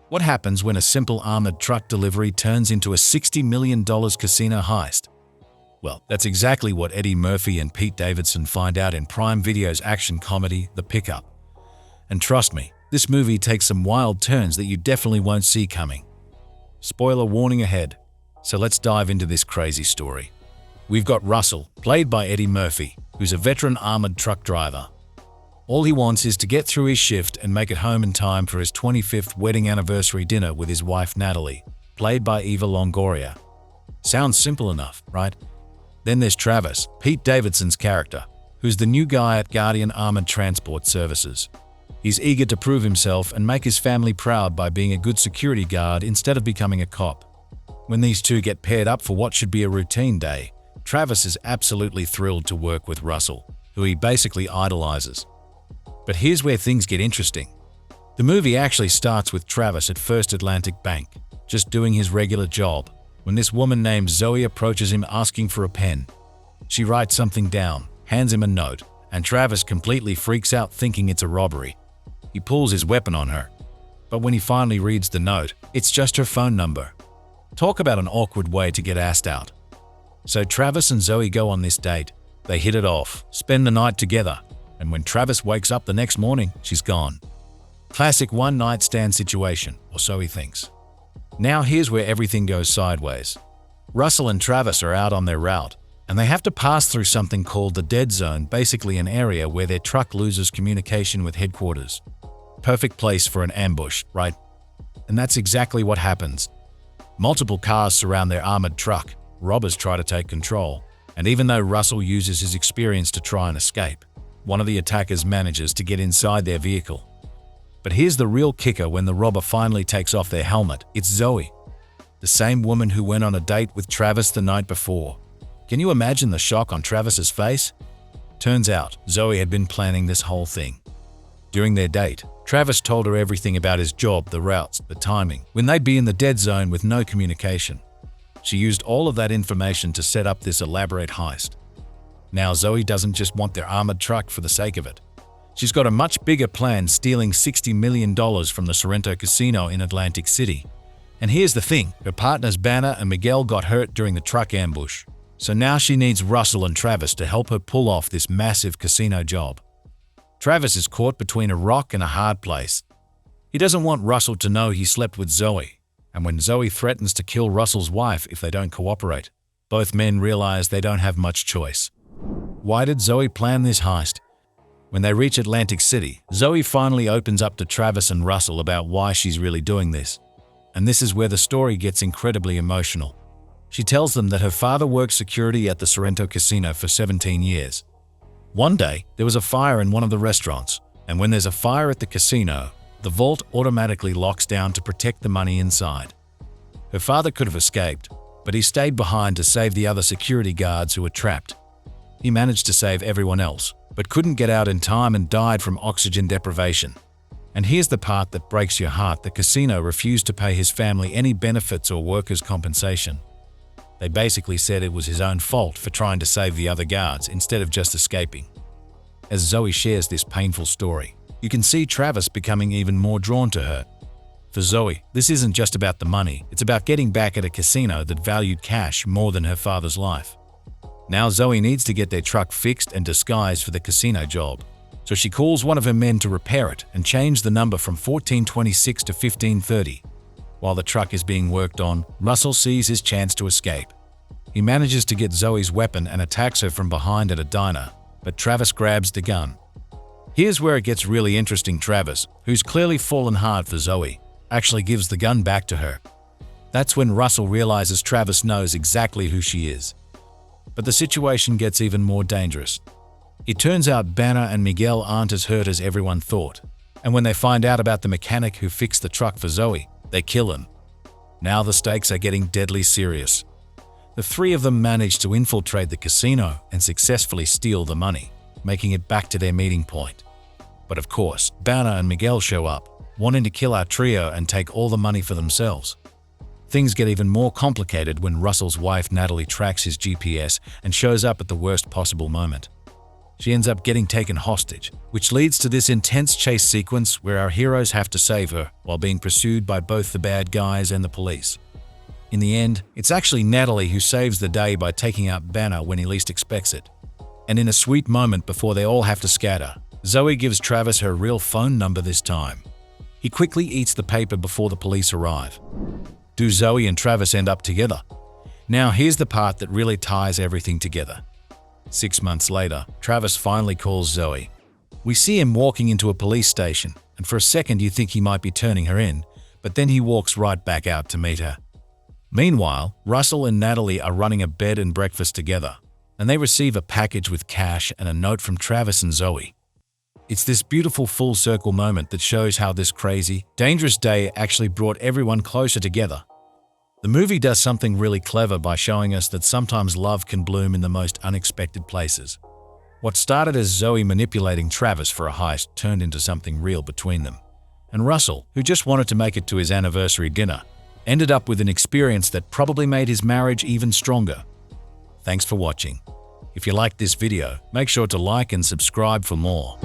What happens when a simple armored truck delivery turns into a $60 million casino heist? Well, that's exactly what Eddie Murphy and Pete Davidson find out in Prime Video's action comedy, The Pickup. And trust me, this movie takes some wild turns that you definitely won't see coming. Spoiler warning ahead, so let's dive into this crazy story. We've got Russell, played by Eddie Murphy, who's a veteran armored truck driver. All he wants is to get through his shift and make it home in time for his 25th wedding anniversary dinner with his wife Natalie, played by Eva Longoria. Sounds simple enough, right? Then there's Travis, Pete Davidson's character, who's the new guy at Guardian Armored Transport Services. He's eager to prove himself and make his family proud by being a good security guard instead of becoming a cop. When these two get paired up for what should be a routine day, Travis is absolutely thrilled to work with Russell, who he basically idolizes. But here's where things get interesting. The movie actually starts with Travis at First Atlantic Bank, just doing his regular job, when this woman named Zoe approaches him asking for a pen. She writes something down, hands him a note, and Travis completely freaks out thinking it's a robbery. He pulls his weapon on her. But when he finally reads the note, it's just her phone number. Talk about an awkward way to get asked out. So Travis and Zoe go on this date. They hit it off, spend the night together, and when Travis wakes up the next morning, she's gone. Classic one-night stand situation, or so he thinks. Now here's where everything goes sideways. Russell and Travis are out on their route, and they have to pass through something called the dead zone, basically an area where their truck loses communication with headquarters. Perfect place for an ambush, right? And that's exactly what happens. Multiple cars surround their armored truck, robbers try to take control, and even though Russell uses his experience to try and escape, one of the attackers manages to get inside their vehicle. But here's the real kicker: when the robber finally takes off their helmet, it's Zoe, the same woman who went on a date with Travis the night before. Can you imagine the shock on Travis's face? Turns out, Zoe had been planning this whole thing. During their date, Travis told her everything about his job, the routes, the timing, when they'd be in the dead zone with no communication. She used all of that information to set up this elaborate heist. Now Zoe doesn't just want their armored truck for the sake of it. She's got a much bigger plan, stealing $60 million from the Sorrento Casino in Atlantic City. And here's the thing, her partners Banner and Miguel got hurt during the truck ambush. So now she needs Russell and Travis to help her pull off this massive casino job. Travis is caught between a rock and a hard place. He doesn't want Russell to know he slept with Zoe, and when Zoe threatens to kill Russell's wife if they don't cooperate, both men realize they don't have much choice. Why did Zoe plan this heist? When they reach Atlantic City, Zoe finally opens up to Travis and Russell about why she's really doing this. And this is where the story gets incredibly emotional. She tells them that her father worked security at the Sorrento Casino for 17 years. One day, there was a fire in one of the restaurants, and when there's a fire at the casino, the vault automatically locks down to protect the money inside. Her father could have escaped, but he stayed behind to save the other security guards who were trapped. He managed to save everyone else, but couldn't get out in time and died from oxygen deprivation. And here's the part that breaks your heart: the casino refused to pay his family any benefits or workers' compensation. They basically said it was his own fault for trying to save the other guards instead of just escaping. As Zoe shares this painful story, you can see Travis becoming even more drawn to her. For Zoe, this isn't just about the money, it's about getting back at a casino that valued cash more than her father's life. Now Zoe needs to get their truck fixed and disguised for the casino job, so she calls one of her men to repair it and change the number from 1426 to 1530. While the truck is being worked on, Russell sees his chance to escape. He manages to get Zoe's weapon and attacks her from behind at a diner, but Travis grabs the gun. Here's where it gets really interesting. Travis, who's clearly fallen hard for Zoe, actually gives the gun back to her. That's when Russell realizes Travis knows exactly who she is. But the situation gets even more dangerous. It turns out Banner and Miguel aren't as hurt as everyone thought, and when they find out about the mechanic who fixed the truck for Zoe, they kill him. Now the stakes are getting deadly serious. The three of them manage to infiltrate the casino and successfully steal the money, making it back to their meeting point. But of course, Banner and Miguel show up, wanting to kill our trio and take all the money for themselves. Things get even more complicated when Russell's wife Natalie tracks his GPS and shows up at the worst possible moment. she ends up getting taken hostage, which leads to this intense chase sequence where our heroes have to save her while being pursued by both the bad guys and the police. In the end, it's actually Natalie who saves the day by taking out Banner when he least expects it. And in a sweet moment before they all have to scatter, Zoe gives Travis her real phone number this time. He quickly eats the paper before the police arrive. Do Zoe and Travis end up together? Now here's the part that really ties everything together. 6 months later, Travis finally calls Zoe. We see him walking into a police station, and for a second you think he might be turning her in, but then he walks right back out to meet her. Meanwhile, Russell and Natalie are running a bed and breakfast together, and they receive a package with cash and a note from Travis and Zoe. It's this beautiful full circle moment that shows how this crazy, dangerous day actually brought everyone closer together. The movie does something really clever by showing us that sometimes love can bloom in the most unexpected places. What started as Zoe manipulating Travis for a heist turned into something real between them. And Russell, who just wanted to make it to his anniversary dinner, ended up with an experience that probably made his marriage even stronger. Thanks for watching. If you liked this video, make sure to like and subscribe for more.